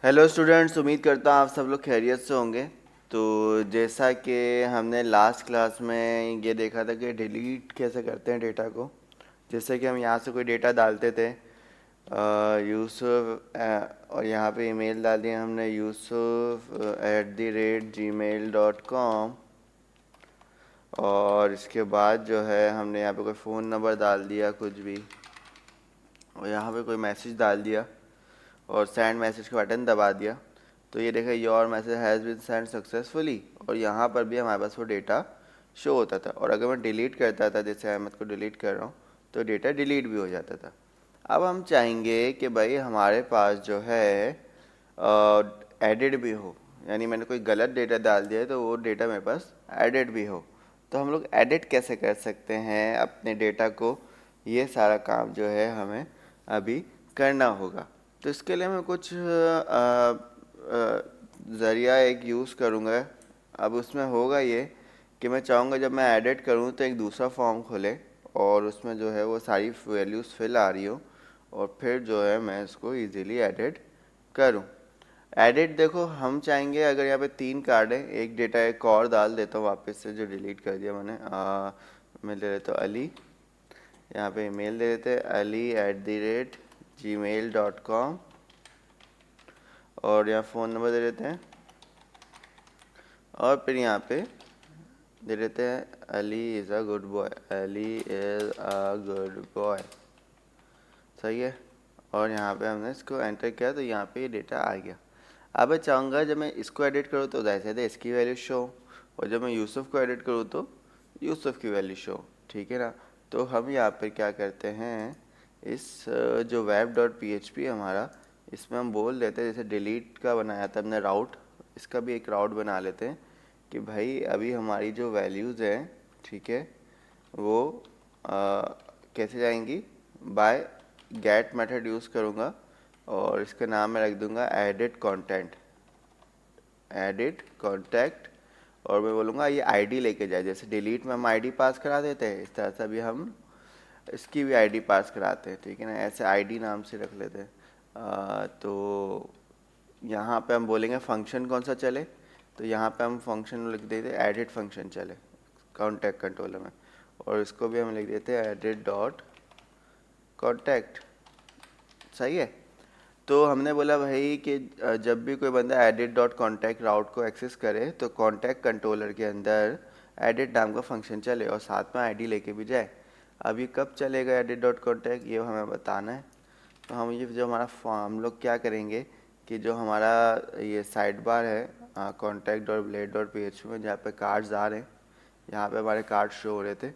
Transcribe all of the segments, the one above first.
Hello students, उम्मीद करता हूँ आप सब लोग खैरियत से होंगे। तो जैसा कि हमने लास्ट क्लास में ये देखा था कि डिलीट कैसे करते हैं डेटा को। जैसे कि हम यहाँ से कोई डेटा डालते थे, यूसुफ, और यहाँ पे ईमेल डाल दिया हमने yusuf@gmail.com। और इसके बाद जो है हमने यहाँ पे कोई फ़ोन नंबर डाल दिया कुछ भी, और यहाँ पे कोई मैसेज डाल दिया और सेंड मैसेज का बटन दबा दिया। तो ये देखा your message has been sent successfully, और यहाँ पर भी हमारे पास वो डेटा शो होता था। और अगर मैं डिलीट करता था, जैसे अहमद को डिलीट कर रहा हूँ, तो डेटा डिलीट भी हो जाता था। अब हम चाहेंगे कि भाई हमारे पास जो है एडिट भी हो, यानी मैंने कोई गलत डेटा डाल दिया है तो वो डेटा मेरे पास एडिट भी हो। तो हम लोग एडिट कैसे कर सकते हैं अपने डेटा को, ये सारा काम जो है हमें अभी करना होगा। तो इसके लिए मैं कुछ ज़रिया एक यूज़ करूँगा। अब उसमें होगा ये कि मैं चाहूँगा जब मैं एडिट करूँ तो एक दूसरा फॉर्म खोले और उसमें जो है वो सारी वैल्यूज़ फिल आ रही हो, और फिर जो है मैं इसको इजीली एडिट करूँ। एडिट देखो, हम चाहेंगे अगर यहाँ पे 3 कार्ड है, एक डेटा एक और डाल देता हूँ वापस से जो डिलीट कर दिया मैंने। मैं ले लेता हूँ अली, यहाँ पे ईमेल दे देते हैं ali@gmail.com, और यहाँ फ़ोन नंबर दे देते हैं, और फिर यहाँ पे दे देते हैं Ali is a good boy, Ali is a good boy. सही है। और यहाँ पे हमने इसको एंटर किया तो यहाँ पे ये डेटा आ गया। अब मैं चाहूँगा जब मैं इसको एडिट करूँ तो जैसे थे इसकी वैल्यू शो, और जब मैं यूसुफ को एडिट करूँ तो यूसुफ की वैल्यू शो। ठीक है ना। तो हम यहाँ पे क्या करते हैं, इस जो web dot P H P हमारा, इसमें हम बोल देते हैं, जैसे डिलीट का बनाया था हमने राउट, इसका भी एक राउट बना लेते हैं कि भाई अभी हमारी जो वैल्यूज़ हैं, ठीक है, वो कैसे जाएंगी, बाय गेट मेथड यूज़ करूँगा, और इसका नाम मैं रख दूँगा एडिट कंटेंट, एडिट कॉन्टैक्ट। और मैं बोलूँगा ये आईडी लेके जाए, जैसे डिलीट में हम आईडी पास करा देते हैं, इस तरह से अभी हम इसकी भी आईडी पास कराते हैं। ठीक है ना, ऐसे आईडी नाम से रख लेते हैं। तो यहाँ पे हम बोलेंगे फंक्शन कौन सा चले, तो यहाँ पे हम फंक्शन लिख देते हैं एडिट फंक्शन चले कॉन्टैक्ट कंट्रोलर में, और इसको भी हम लिख देते हैं एडिट डॉट कॉन्टैक्ट। सही है। तो हमने बोला भाई कि जब भी कोई बंदा एडिट डॉट कॉन्टैक्ट राउट को एक्सेस करे तो कॉन्टैक्ट कंट्रोलर के अंदर एडिट नाम का फंक्शन चले और साथ में आईडी लेके भी जाए। अब ये कब चलेगा एडिट डॉट कॉन्टैक्ट, ये हमें बताना है। तो हम ये जो हमारा हम लोग क्या करेंगे कि जो हमारा ये साइड बार है contact dot blade dot P H में, जहाँ पे कार्ड्स आ रहे हैं, यहाँ पे हमारे कार्ड शो हो रहे थे,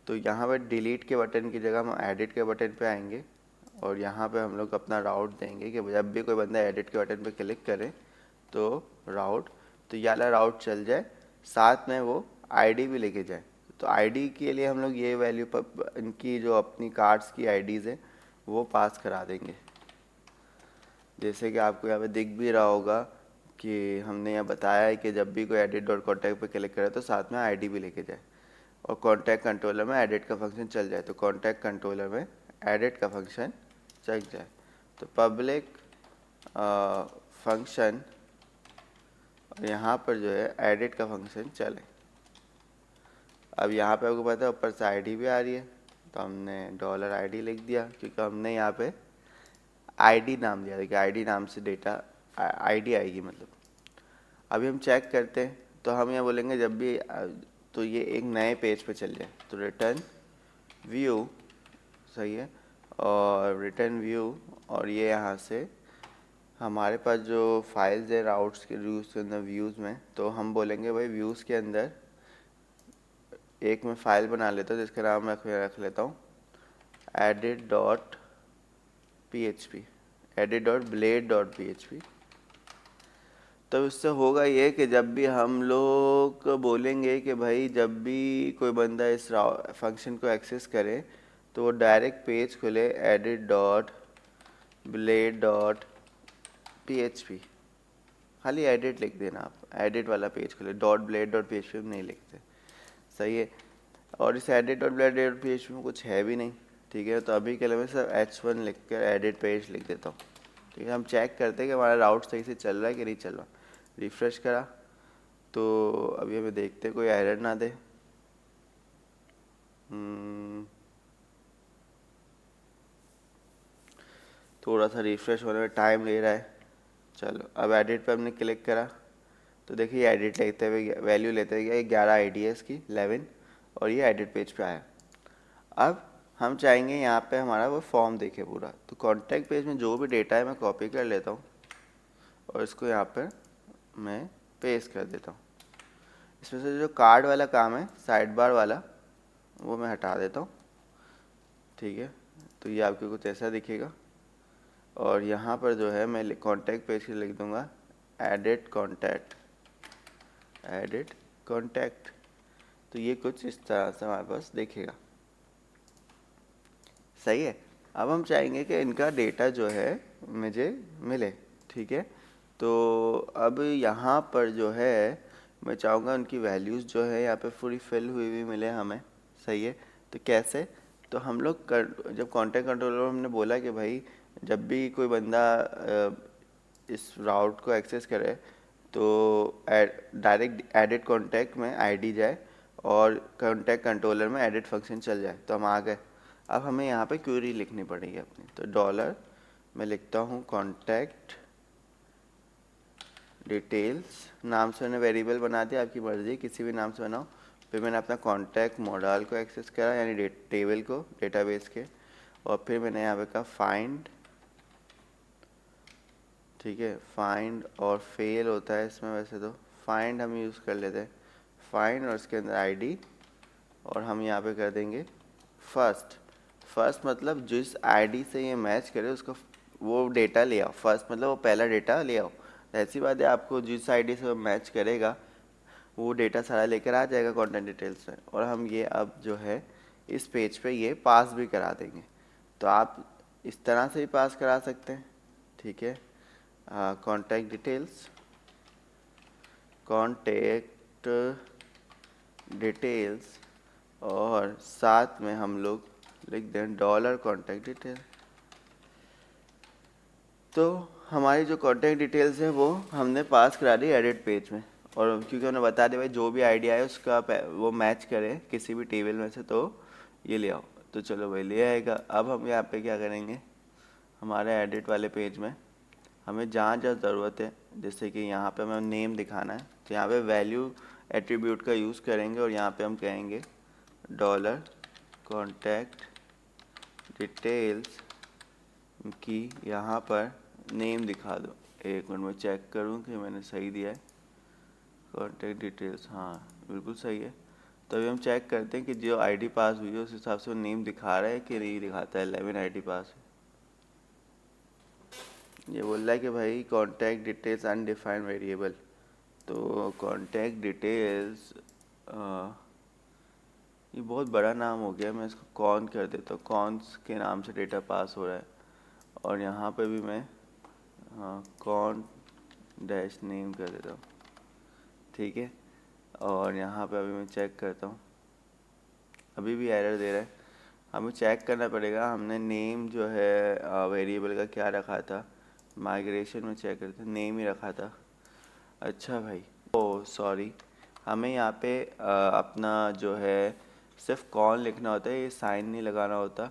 तो यहाँ पे डिलीट के बटन की जगह हम एडिट के बटन पे आएंगे, और यहाँ पे हम लोग अपना राउट देंगे कि जब भी कोई बंदा एडिट के बटन पे क्लिक करे तो राउट, तो ये वाला राउट चल जाए, साथ में वो आईडी भी लेके जाए। तो आईडी के लिए हम लोग ये वैल्यू पर इनकी जो अपनी कार्ड्स की आईडीज़ है वो पास करा देंगे। जैसे कि आपको यहाँ पे दिख भी रहा होगा कि हमने यहाँ बताया है कि जब भी कोई एडिट डॉट कॉन्टैक्ट पर क्लिक करे तो साथ में आईडी भी लेके जाए, और कॉन्टैक्ट कंट्रोलर में एडिट का फंक्शन चल जाए, तो कॉन्टैक्ट कंट्रोलर में एडिट का फंक्शन चल जाए। तो पब्लिक फंक्शन, और यहाँ पर जो है एडिट का फंक्शन चले। अब यहाँ पे आपको पता है ऊपर से आईडी भी आ रही है, तो हमने डॉलर आईडी लिख दिया क्योंकि हमने यहाँ पे आईडी नाम दिया था कि आईडी नाम से डेटा आईडी आएगी मतलब। अभी हम चेक करते हैं, तो हम यहाँ बोलेंगे जब भी तो ये एक नए पेज पे चल जाए, तो रिटर्न व्यू। सही है। और रिटर्न व्यू, और ये यहाँ से हमारे पास जो फाइल्स है राउट्स के व्यूज़ के अंदर व्यूज़ में, तो हम बोलेंगे भाई व्यूज़ के अंदर एक मैं फ़ाइल बना लेता हूँ जिसका नाम मैं रख लेता हूँ edit dot P H P, edit dot blade dot P H P. तो इससे होगा ये कि जब भी हम लोग बोलेंगे कि भाई जब भी कोई बंदा इस फंक्शन को एक्सेस करे तो वो डायरेक्ट पेज खुले edit dot blade dot P H P, खाली एडिट लिख देना आप, एडिट वाला पेज खुले, dot blade dot P H P में नहीं लिखते। सही है। और इस edit dot blade dot P H P में कुछ है भी नहीं। ठीक है, तो अभी के लिए मैं सिर्फ H1 लिख कर एडिट पेज लिख देता हूँ। ठीक है, हम चेक करते हैं कि हमारा राउट सही से चल रहा है कि नहीं चल रहा। रिफ्रेश करा तो अभी हमें देखते हैं कोई एरर ना दे। थोड़ा सा रिफ्रेश होने में टाइम ले रहा है। चलो अब एडिट पे हमने क्लिक करा तो देखिए एडिट लेते हुए वैल्यू लेते हुए 11 आईडी है इसकी 11, और ये एडिट पेज पे आया। अब हम चाहेंगे यहाँ पे हमारा वो फॉर्म देखे पूरा, तो कॉन्टैक्ट पेज में जो भी डेटा है मैं कॉपी कर लेता हूँ और इसको यहाँ पर मैं पेस्ट कर देता हूँ। इसमें से जो कार्ड वाला काम है, साइड बार वाला, वो मैं हटा देता हूँ। ठीक है, तो ये आपको कुछ ऐसा दिखेगा। और यहाँ पर जो है मैं कॉन्टैक्ट पेज के लिख दूँगा एडिट कॉन्टैक्ट, एडिट कॉन्टैक्ट। तो ये कुछ इस तरह से हमारे पास दिखेगा। सही है। अब हम चाहेंगे कि इनका डेटा जो है मुझे मिले। ठीक है, तो अब यहाँ पर जो है मैं चाहूँगा उनकी वैल्यूज़ जो है यहाँ पे पूरी फिल हुई हुई मिले हमें। सही है, तो कैसे, तो हम लोग जब कॉन्टैक्ट कंट्रोलर हमने बोला कि भाई जब भी कोई बंदा इस राउट को एक्सेस करे तो डायरेक्ट एडिट कॉन्टैक्ट में आईडी जाए और कॉन्टैक्ट कंट्रोलर में एडिट फंक्शन चल जाए। तो हम आ गए। अब हमें यहाँ पे क्वेरी लिखनी पड़ेगी अपनी, तो डॉलर मैं लिखता हूँ कॉन्टैक्ट डिटेल्स, नाम से मैंने वेरिएबल बना दिया, आपकी मर्जी किसी भी नाम से बनाओ। फिर मैंने अपना कॉन्टैक्ट मॉडल को एक्सेस करा, यानी टेबल को, डेटाबेस के, और फिर मैंने यहाँ पे कहा फाइंड। ठीक है, फाइंड और फेल होता है इसमें, वैसे तो फाइंड हम यूज़ कर लेते हैं, फाइंड और उसके अंदर आईडी, और हम यहाँ पे कर देंगे फर्स्ट। फर्स्ट मतलब जिस आईडी से ये मैच करे उसका वो डेटा ले आओ। फर्स्ट मतलब वो पहला डेटा ले आओ। ऐसी बात है, आपको जिस आईडी से वो मैच करेगा वो डेटा सारा लेकर आ जाएगा कॉन्टेंट डिटेल्स में। और हम ये अब जो है इस पेज पे ये पास भी करा देंगे। तो आप इस तरह से ही पास करा सकते हैं। ठीक है, कॉन्टैक्ट डिटेल्स, कॉन्टैक्ट डिटेल्स, और साथ में हम लोग लिख दें डॉलर कॉन्टैक्ट डिटेल। तो हमारी जो कॉन्टैक्ट डिटेल्स है वो हमने पास करा दी एडिट पेज में। और क्योंकि उन्हें बता दिया भाई जो भी आइडिया है उसका वो मैच करे किसी भी टेबल में से, तो ये ले आओ। तो चलो भाई ले आएगा। अब हम यहाँ पे क्या करेंगे, हमारे एडिट वाले पेज में हमें जहाँ जहाँ ज़रूरत है, जैसे कि यहाँ पे हमें नेम दिखाना है तो यहाँ पे वैल्यू एट्रीब्यूट का यूज़ करेंगे और यहाँ पे हम कहेंगे डॉलर कॉन्टैक्ट डिटेल्स की यहाँ पर नेम दिखा दो। एक मिनट में चेक करूँ कि मैंने सही दिया है। कॉन्टैक्ट डिटेल्स, हाँ बिल्कुल सही है। तो अभी हम चेक करते हैं कि जो आईडी पास हुई है उस हिसाब से वो नेम दिखा रहा है कि नहीं दिखाता है। 11 आईडी पास है। ये बोल रहा है कि भाई कॉन्टैक्ट डिटेल्स अनडिफाइंड वेरिएबल। तो कॉन्टैक्ट डिटेल्स ये बहुत बड़ा नाम हो गया, मैं इसको कॉन कर देता हूँ। कॉन्स के नाम से डेटा पास हो रहा है। और यहाँ पे भी मैं कॉन डैश नेम कर देता हूँ। ठीक है, और यहाँ पे अभी मैं चेक करता हूँ, अभी भी एरर दे रहा है। हमें चेक करना पड़ेगा हमने नेम जो है वेरिएबल का क्या रखा था। माइग्रेशन में चेक करते नेम ही रखा था। अच्छा भाई, ओ सॉरी, हमें यहाँ पे अपना जो है सिर्फ कॉन लिखना होता है, ये साइन नहीं लगाना होता।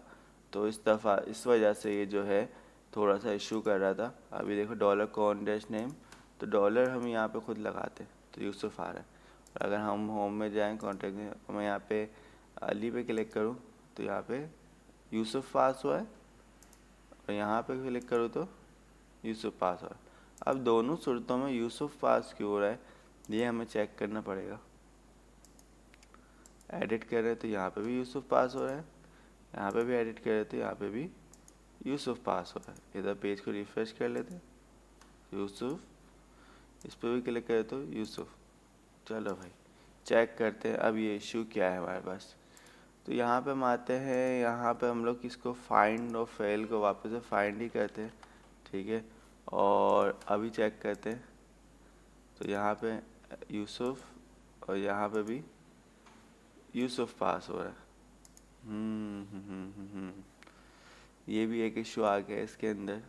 तो इस दफ़ा इस वजह से ये जो है थोड़ा सा इशू कर रहा था। अभी देखो डॉलर कॉन डैश नेम, तो डॉलर हम यहाँ पे खुद लगाते तो यूसुफ आ रहा है। और अगर हम होम में जाएं कॉन्टैक्ट में, मैं यहाँ पे अली पे क्लिक करूँ तो यहाँ पे यूसुफ पास हुआ है, और यहाँ पे क्लिक करूँ तो यूसुफ पास हो रहा है। अब दोनों सूरतों में यूसुफ पास क्यों हो रहा है ये हमें चेक करना पड़ेगा। एडिट कर रहे हैं तो यहाँ पे भी यूसुफ पास हो रहा है, यहाँ पे भी एडिट कर रहे तो यहाँ पे भी यूसुफ पास हो रहा है। इधर पेज को रिफ्रेश कर लेते यूसुफ, इस पर भी क्लिक करें तो यूसुफ। चलो भाई चेक करते हैं अब ये इशू क्या है हमारे पास। तो यहाँ पे हम आते हैं, यहाँ पे हम लोग इसको फाइंड और फेल को वापस से फाइंड ही करते हैं। ठीक है, और अभी चेक करते हैं तो यहाँ पे यूसुफ और यहाँ पे भी यूसुफ पास हो रहा है। ये भी एक इशू आ गया इसके अंदर।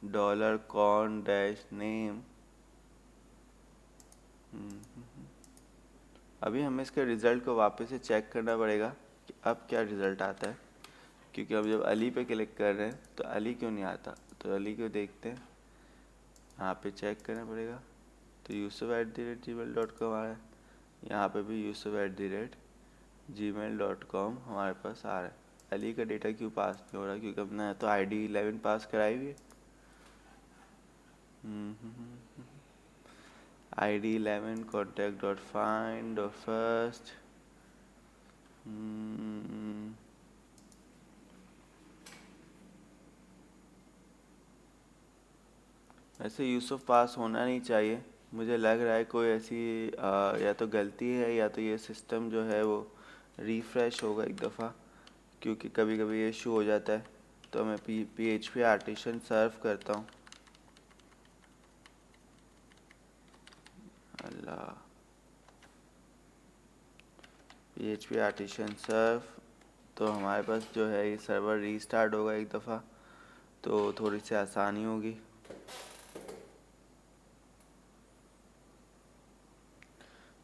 $con-name। अभी हमें इसके रिज़ल्ट को वापस से चेक करना पड़ेगा कि अब क्या रिज़ल्ट आता है, क्योंकि अब जब अली पे क्लिक कर रहे हैं तो अली क्यों नहीं आता। तो अली को देखते हैं, यहाँ पे चेक करना पड़ेगा। तो yusuf@gmail.com आ रहा है, यहाँ पे भी yusuf@gmail.com हमारे पास आ रहा है। अली का डेटा क्यों पास नहीं हो रहा, क्योंकि हमने तो ID 11 पास कराई हुई है। ID 11 contact.find.first। वैसे यूसुफ पास होना नहीं चाहिए, मुझे लग रहा है कोई ऐसी या तो गलती है या तो ये सिस्टम जो है वो रिफ़्रेश होगा एक दफ़ा, क्योंकि कभी कभी ये इशू हो जाता है। तो मैं PHP आर्टिशन सर्व करता हूँ। अल्लाह, PHP आर्टिशन सर्व, तो हमारे पास जो है ये सर्वर रीस्टार्ट होगा एक दफ़ा, तो थोड़ी सी आसानी होगी।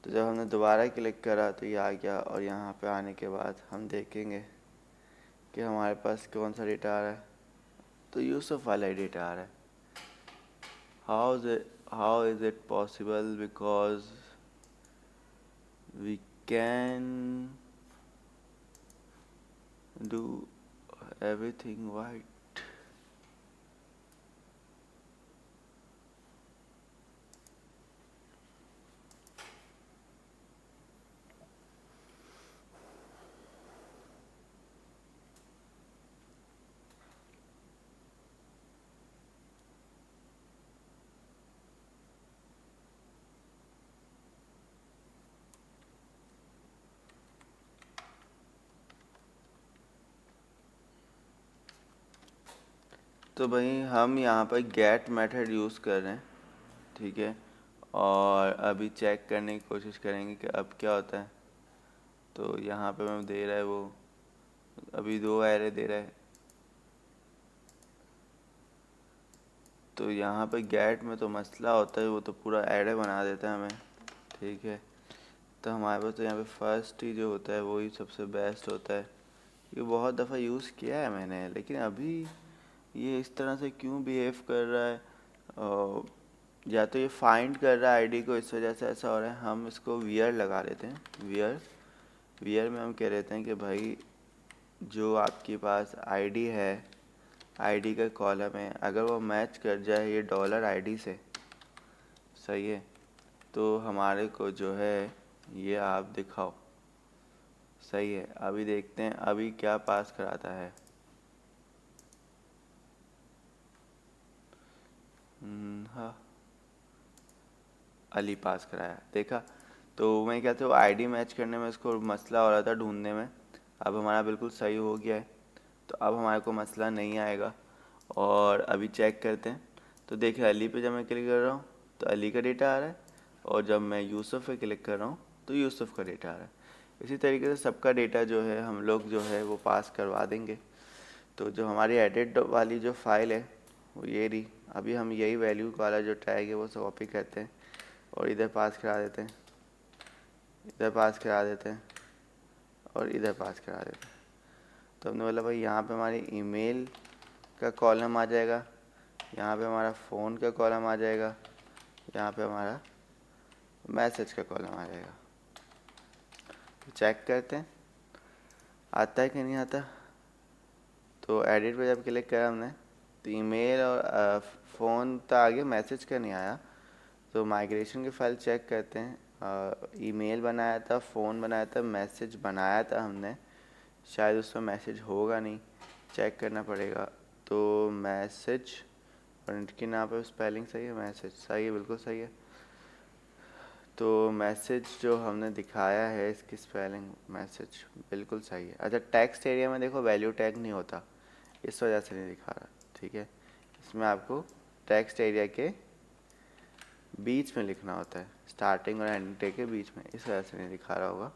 तो जब हमने दोबारा क्लिक करा तो ये आ गया, और यहाँ पे आने के बाद हम देखेंगे कि हमारे पास कौन सा डेटा आ रहा है। तो यूसुफ वाला ही डेटा आ रहा है। How is it possible, because we can do everything white. तो भाई हम यहाँ पर गेट मेथड यूज़ कर रहे हैं, ठीक है, और अभी चेक करने की कोशिश करेंगे कि अब क्या होता है। तो यहाँ पे मैं दे रहा है वो अभी 2 एरे दे रहा है। तो यहाँ पे गेट में तो मसला होता है, वो तो पूरा एरे बना देता है हमें, ठीक है। तो हमारे पास तो यहाँ पे फर्स्ट ही जो होता है वही सबसे बेस्ट होता है। ये बहुत दफ़ा यूज़ किया है मैंने, लेकिन अभी ये इस तरह से क्यों बिहेव कर रहा है। या तो ये फाइंड कर रहा है आईडी को, इस वजह से ऐसा हो रहा है। हम इसको वियर लगा लेते हैं। वियर में हम कह देते हैं कि भाई जो आपके पास आईडी है, आईडी का कॉलम है, अगर वो मैच कर जाए ये $ID से, सही है, तो हमारे को जो है ये आप दिखाओ। सही है, अभी देखते हैं अभी क्या पास कराता है। हाँ, अली पास कराया, देखा। तो मैं क्या था, आईडी मैच करने में इसको मसला हो रहा था ढूंढने में। अब हमारा बिल्कुल सही हो गया है, तो अब हमारे को मसला नहीं आएगा। और अभी चेक करते हैं। तो देखिए अली पे जब मैं क्लिक कर रहा हूँ तो अली का डेटा आ रहा है, और जब मैं यूसुफ पे क्लिक कर रहा हूँ तो यूसुफ का डेटा आ रहा है। इसी तरीके से सबका डेटा जो है हम लोग जो है वो पास करवा देंगे। तो जो हमारी एडिट वाली जो फाइल है वो ये रही। अभी हम यही वैल्यू वाला जो टैग है वो कॉपी करते हैं और इधर पास करा देते हैं, इधर पास करा देते हैं, और इधर पास करा देते हैं। तो हमने बोला भाई यहाँ पे हमारी ईमेल का कॉलम आ जाएगा, यहाँ पे हमारा फ़ोन का कॉलम आ जाएगा, यहाँ पे हमारा मैसेज का कॉलम आ जाएगा। तो चेक करते हैं आता है कि नहीं आता। तो एडिट पे जब क्लिक करा हमने तो ईमेल और फ़ोन तो आ गया, मैसेज का नहीं आया। तो माइग्रेशन की फ़ाइल चेक करते हैं। ईमेल बनाया था, फ़ोन बनाया था, मैसेज बनाया था हमने, शायद उसमें मैसेज होगा नहीं, चेक करना पड़ेगा। तो मैसेज, और इनके नाम पे स्पेलिंग सही है, मैसेज सही है, बिल्कुल सही है। तो मैसेज जो हमने दिखाया है इसकी स्पेलिंग मैसेज बिल्कुल सही है। अच्छा, टेक्स्ट एरिया में देखो वैल्यू टैग नहीं होता, इस वजह से नहीं दिखा रहा, ठीक है। इसमें आपको टेक्स्ट एरिया के बीच में लिखना होता है, स्टार्टिंग और एंडिंग टैग के बीच में, इस वजह से नहीं दिखा रहा होगा।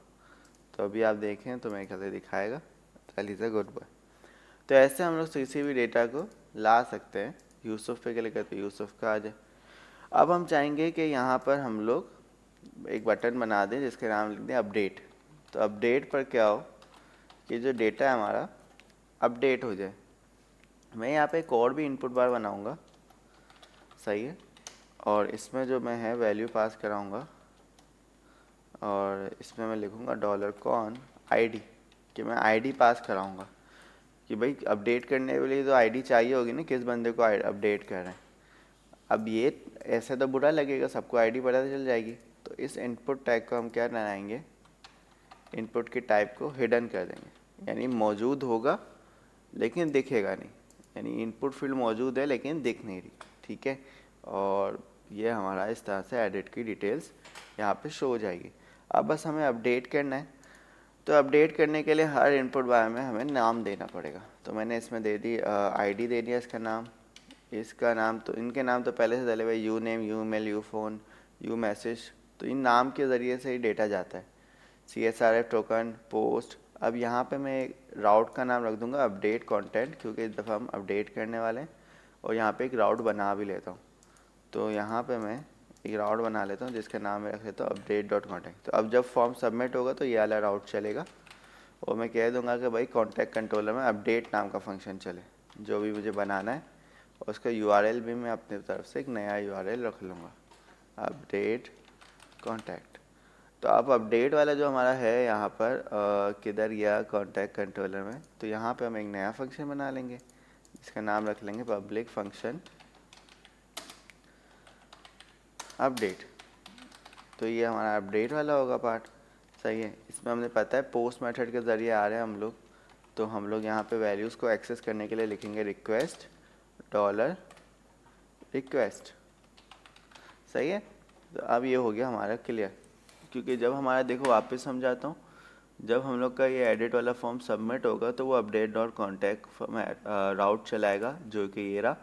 तो अभी आप देखें तो मेरे ख्याल से दिखाएगा। चल इज़ अ गुड बॉय। तो ऐसे हम लोग किसी भी डेटा को ला सकते हैं यूसुफ पे क्लिक करते यूसुफ का आ जाए। अब हम चाहेंगे कि यहाँ पर हम लोग एक बटन बना दें जिसके नाम लिख दें अपडेट। तो अपडेट पर क्या हो कि जो डेटा है हमारा अपडेट हो जाए। मैं यहाँ पे एक और भी इनपुट बार बनाऊँगा, सही है, और इसमें जो मैं है वैल्यू पास कराऊँगा और इसमें मैं लिखूँगा $कॉन ID कि मैं ID पास कराऊँगा कि भाई अपडेट करने के लिए तो ID चाहिए होगी ना, किस बंदे को अपडेट कर रहे हैं। अब ये ऐसे तो बुरा लगेगा, सबको ID पता चल जाएगी। तो इस इनपुट टैग को हम क्या बनाएंगे, इनपुट के टाइप को हिडन कर देंगे, यानी मौजूद होगा लेकिन दिखेगा नहीं, यानी इनपुट फील्ड मौजूद है लेकिन दिख नहीं रही, ठीक है। और ये हमारा इस तरह से एडिट की डिटेल्स यहाँ पे शो हो जाएगी। अब बस हमें अपडेट करना है। तो अपडेट करने के लिए हर इनपुट बार में हमें नाम देना पड़ेगा। तो मैंने इसमें दे दी ID दे दिया, इसका नाम तो इनके नाम तो पहले से डले हुए, you name, you mail, you phone, you message. तो इन नाम के ज़रिए से ही डेटा जाता है। CSRF token, post. अब यहाँ पे मैं राउट का नाम रख दूँगा अपडेट कंटेंट, क्योंकि इस दफ़ा हम अपडेट करने वाले हैं। और यहाँ पे एक राउट बना भी लेता हूँ। तो यहाँ पे मैं एक राउट बना लेता हूँ जिसका नाम मैं रख लेता हूँ update.contact। तो अब जब फॉर्म सबमिट होगा तो ये वाला राउट चलेगा और मैं कह दूँगा कि भाई कॉन्टैक्ट कंट्रोलर में अपडेट नाम का फंक्शन चले, जो भी मुझे बनाना है। और उसका URL भी मैं अपनी तरफ से एक नया URL रख लूँगा, अपडेट कॉन्टैक्ट। तो अब अपडेट वाला जो हमारा है यहाँ पर किधर गया कॉन्टैक्ट कंट्रोलर में, तो यहाँ पे हम एक नया फंक्शन बना लेंगे जिसका नाम रख लेंगे पब्लिक फंक्शन अपडेट। तो ये हमारा अपडेट वाला होगा पार्ट, सही है। इसमें हमने पता है पोस्ट मेथड के ज़रिए आ रहे हैं हम लोग, तो हम लोग यहाँ पे वैल्यूज़ को एक्सेस करने के लिए लिखेंगे रिक्वेस्ट $रिक्वेस्ट, सही है। तो अब ये हो गया हमारा क्लियर, क्योंकि जब हमारा देखो वापस समझाता हूँ, जब हम लोग का ये एडिट वाला फॉर्म सबमिट होगा तो वो update.contact राउट चलाएगा, जो कि ये रहा।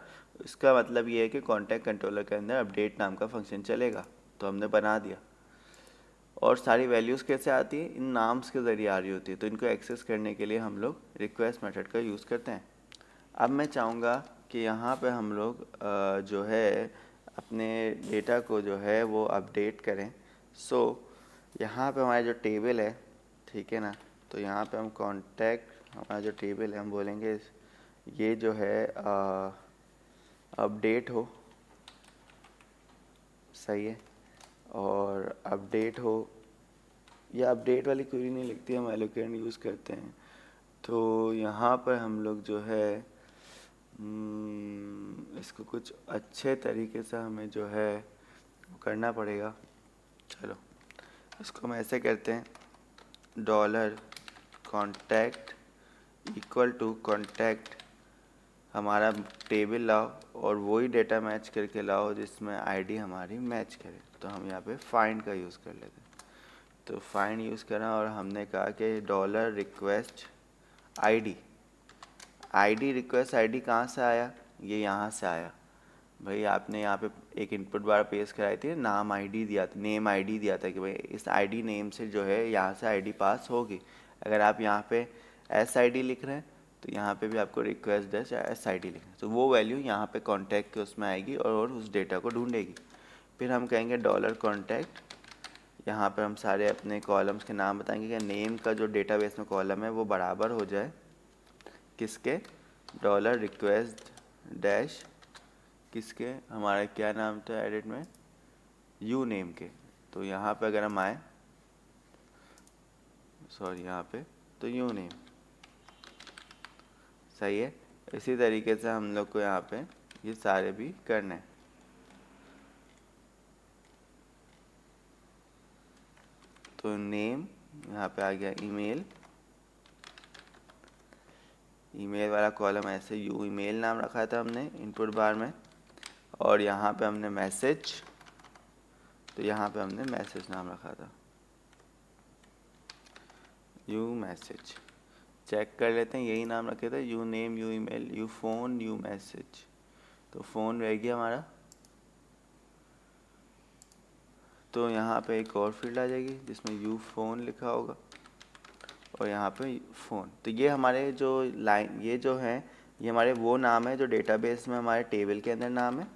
इसका मतलब ये है कि कॉन्टैक्ट कंट्रोलर के अंदर अपडेट नाम का फंक्शन चलेगा। तो हमने बना दिया। और सारी वैल्यूज़ कैसे आती है, इन नाम्स के ज़रिए आ रही होती है। तो इनको एक्सेस करने के लिए हम लोग रिक्वेस्ट मेथड का यूज़ करते हैं। अब मैं चाहूँगा कि यहाँ पे हम लोग जो है अपने डेटा को जो है वो अपडेट करें। सो यहाँ पे हमारा जो टेबल है, ठीक है ना, तो यहाँ पे हम कॉन्टैक्ट, हमारा जो टेबल है हम बोलेंगे ये जो है अपडेट हो, सही है। और अपडेट हो, या अपडेट वाली क्वेरी नहीं लिखती, हम एलोकेट यूज़ करते हैं। तो यहाँ पर हम लोग जो है इसको कुछ अच्छे तरीके से हमें जो है करना पड़ेगा। चलो इसको हम ऐसे करते हैं, $कॉन्टैक्ट इक्वल टू कॉन्टैक्ट हमारा टेबल लाओ और वही डेटा मैच करके लाओ जिसमें ID हमारी मैच करे। तो हम यहाँ पे फाइंड का यूज़ कर लेते हैं। तो फाइंड यूज़ करा और हमने कहा कि $रिक्वेस्ट ID रिक्वेस्ट ID कहाँ से आया, ये यहाँ से आया। भाई आपने यहाँ पे एक इनपुट बार पेश कराई थी, नाम ID दिया था, नेम ID दिया था कि भाई इस ID नेम से जो है यहाँ से ID पास होगी। अगर आप यहाँ पे SID लिख रहे हैं तो यहाँ पे भी आपको रिक्वेस्ट SID लिखना है। तो वो वैल्यू यहाँ पे कॉन्टैक्ट के उसमें आएगी और उस डेटा को ढूंढेगी। फिर हम कहेंगे $कॉन्टैक्ट, यहाँ पर हम सारे अपने कॉलम्स के नाम बताएंगे कि नेम का जो डेटाबेस में कॉलम है वो बराबर हो जाए किसके, $रिक्वेस्ट डैश किसके, हमारा क्या नाम था एडिट में, यू नेम के। तो यहाँ पे अगर हम आए, सॉरी यहाँ पे, तो यू नेम, सही है। इसी तरीके से हम लोग को यहाँ पे ये सारे भी करने हैं। तो नेम यहाँ पे आ गया, ईमेल वाला कॉलम ऐसे यू ईमेल नाम रखा था हमने इनपुट बार में। और यहाँ पे हमने मैसेज, तो यहाँ पे हमने मैसेज नाम रखा था, यू मैसेज। चेक कर लेते हैं, यही नाम रखे थे, you name, you email, you phone, you message. तो फ़ोन रह गया हमारा। तो यहाँ पे एक और फील्ड आ जाएगी जिसमें यू फ़ोन लिखा होगा और यहाँ पे फ़ोन। तो ये हमारे जो लाइन, ये जो है ये हमारे वो नाम है जो डेटाबेस में हमारे टेबल के अंदर नाम है,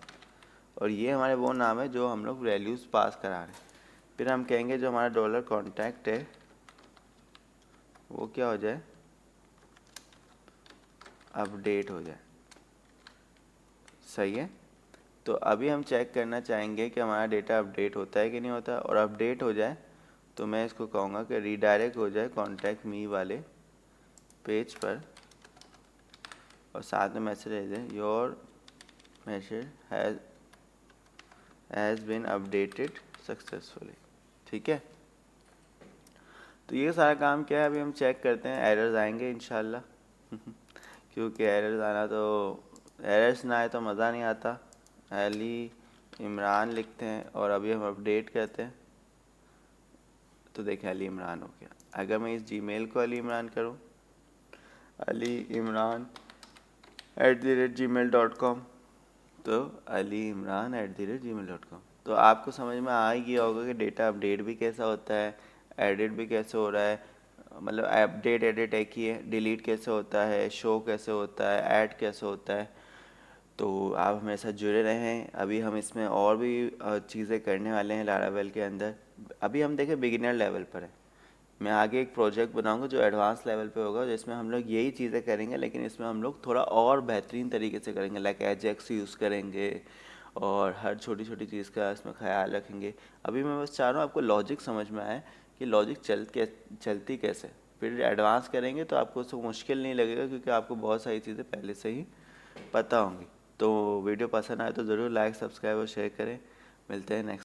और ये हमारे वो नाम है जो हम लोग वैल्यूज़ पास करा रहे हैं। फिर हम कहेंगे जो हमारा डॉलर कॉन्टैक्ट है वो क्या हो जाए, अपडेट हो जाए। सही है। तो अभी हम चेक करना चाहेंगे कि हमारा डेटा अपडेट होता है कि नहीं होता, और अपडेट हो जाए तो मैं इसको कहूँगा कि रीडायरेक्ट हो जाए कॉन्टैक्ट मी वाले पेज पर, और साथ में मैसेज दे दें your message has been updated successfully. ठीक है। तो ये सारा काम क्या है, अभी हम चेक करते हैं। एरर्स आएंगे इंशाल्लाह क्योंकि एरर्स आना तो, एरर्स ना आए तो मज़ा नहीं आता। अली इमरान लिखते हैं और अभी हम अपडेट करते हैं, तो देखें अली इमरान हो गया। अगर मैं इस जीमेल को अली इमरान करूं, अली इमरान @gmail.com, तो अली इमरान @gmail.com, तो आपको समझ में आ ही गया होगा कि डेटा अपडेट भी कैसा होता है, एडिट भी कैसे हो रहा है। मतलब अपडेट एडिट एक ही है, डिलीट कैसे होता है, शो कैसे होता है, ऐड कैसे होता है। तो आप हमारे साथ जुड़े रहें। अभी हम इसमें और भी चीज़ें करने वाले हैं लारावेल के अंदर। अभी हम देखें बिगिनर लेवल पर है। मैं आगे एक प्रोजेक्ट बनाऊंगा जो एडवांस लेवल पे होगा, जिसमें हम लोग यही चीज़ें करेंगे, लेकिन इसमें हम लोग थोड़ा और बेहतरीन तरीके से करेंगे। लाइक एजेक्स यूज़ करेंगे और हर छोटी छोटी चीज़ का इसमें ख्याल रखेंगे। अभी मैं बस चाह रहा हूँ आपको लॉजिक समझ में आए कि लॉजिक चलती कैसे। फिर एडवांस करेंगे तो आपको उसको मुश्किल नहीं लगेगा, क्योंकि आपको बहुत सारी चीज़ें पहले से ही पता होंगी। तो वीडियो पसंद आए तो ज़रूर लाइक, सब्सक्राइब और शेयर करें। मिलते हैं नेक्स्ट